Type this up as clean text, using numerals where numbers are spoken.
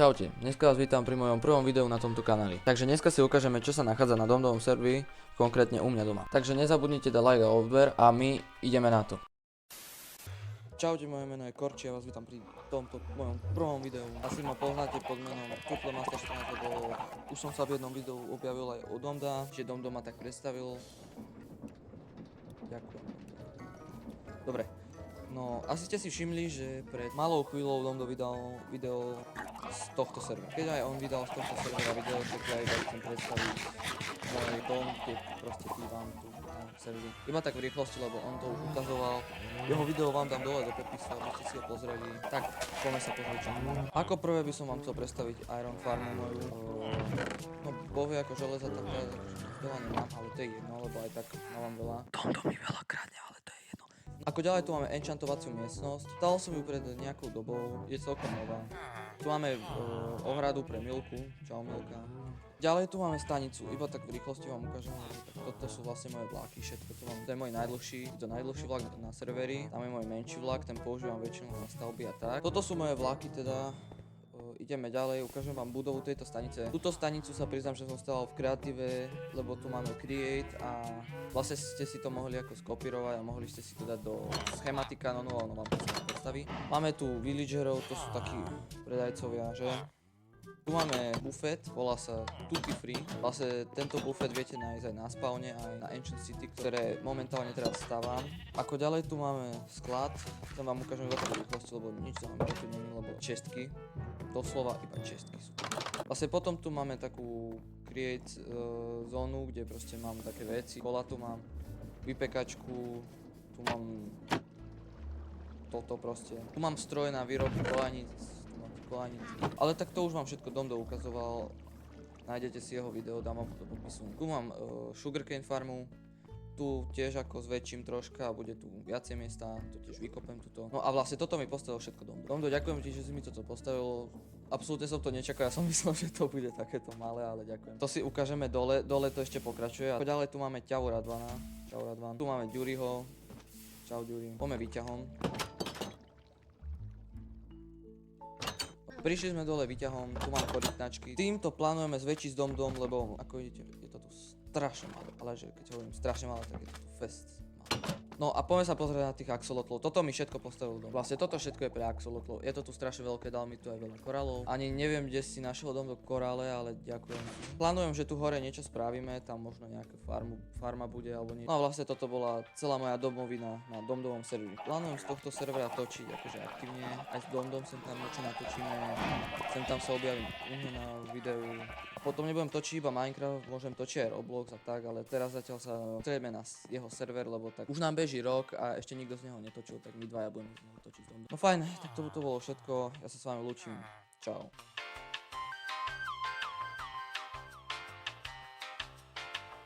Čaute, dneska vás vítam pri mojom prvom videu na tomto kanáli. Takže dneska si ukážeme, čo sa nachádza na Domdovom serveri, konkrétne u mňa doma. Takže nezabudnite dať like a odber a my ideme na to. Čaute, moje meno je Korči a vás vítam pri tomto mojom prvom videu. Asi ma poznáte pod menom TripleMaster 14, lebo už som sa v jednom videu objavil aj u Domda, že Domdo ma tak predstavil. Ďakujem. Dobre. No, asi ste si všimli, že pred malou chvíľou Domdo vydal video z tohto servera. Keď aj on vydal z tohto servera video, tak ja iba chcem predstaviť môj dom, keď proste bývam tu na serveri. Iba tak v rýchlosti, lebo on to už ukazoval. Jeho video vám dám dole do popisu, aby ste si ho pozreli. Tak, poďme sa pozrieť. Ako prvé by som vám chcel predstaviť Iron Farmu moju. No, povie ako železa, tak ja veľa nemám, ale to je jedno, lebo aj tak mám veľa. Domdo mi veľa kradne, ale to je jedno. Ako ďalej tu máme enchantovaciu miestnosť. Dal som ju pred nejakou dobou, je celkom nová. Tu máme ohradu pre Milku, čau Milka. Ďalej tu máme stanicu, iba tak v rýchlosti vám ukážem. Toto sú vlastne moje vláky, všetko tu mám. To je môj najdlhší vlak na serveri. Tam je môj menší vlak, ten používam väčšinou na stavby a tak. Toto sú moje vláky teda. Ideme ďalej, ukážem vám budovu tejto stanice. Túto stanicu sa priznám, že som stával v kreatíve, lebo tu máme create a vlastne ste si to mohli ako skopírovať a mohli ste si to dať do schematika, no ono vám to sa predstaví. Máme tu villagerov, to sú takí predajcovia, že? Tu máme bufet, volá sa Tutti Free. Vlastne tento bufet viete nájsť aj na spawne, aj na Ancient City, ktoré momentálne teraz stávam. Ako ďalej tu máme sklad, ten vám ukážem iba tak v rýchlosti, lebo nič zaujímavé tu není, lebo čestky. Doslova iba čestky sú. Vlastne potom tu máme takú create zónu, kde proste mám také veci. Kola tu mám, vypekačku, tu mám toto proste. Tu mám stroj na výrobu kolaníc. Ale tak to už vám všetko Domdo ukazoval. Nájdete si jeho video, dám vám do popisu. Tu mám sugarcane farmu. Tu tiež ako zväčším troška a bude tu viacej miesta, to tiež vykopem tuto. No a vlastne toto mi postavil všetko Domdo. Domdo, ďakujem ti, že si mi toto postavil. Absolútne som to nečakal, ja som myslel, že to bude takéto malé, ale ďakujem. To si ukážeme dole, dole to ešte pokračuje. A ďalej tu máme ťavu Radvana. Čau Radvan. Tu máme Ďuriho. Čau Ďuri. Poďme výťahom. Prišli sme dole výťahom, tu mám korytnačky. Týmto plánujeme zväčšiť s Domdom, lebo ako vidíte, je to tu strašne malé. Ale že keď hovorím strašne malé, tak je to tu fest malé. No a poďme sa pozrieť na tých axolotlov. Toto mi všetko postavil Dom. Vlastne toto všetko je pre axolotlov. Je to tu strašne veľké, dal mi tu aj veľa korálov. Ani neviem, kde si našiel Domdo korále, ale ďakujem. Plánujem, že tu hore niečo spravíme, tam možno nejaká farma bude alebo niečo. No a vlastne toto bola celá moja domovina na Domdovom serveri. Plánujem z tohto servera točiť akože aktívne. Aj s Domdom sem tam niečo natočíme. Sem tam sa objavím u mňa na videu. Potom nebudem točiť iba Minecraft, môžem točiť aj Roblox a tak, ale teraz zatiaľ sa strieľme na jeho server, lebo tak už nám beží rok a ešte nikto z neho netočil, tak my dvaja budeme z neho točiť. No fajn, tak to bolo všetko, ja sa s vami lúčim. Čau.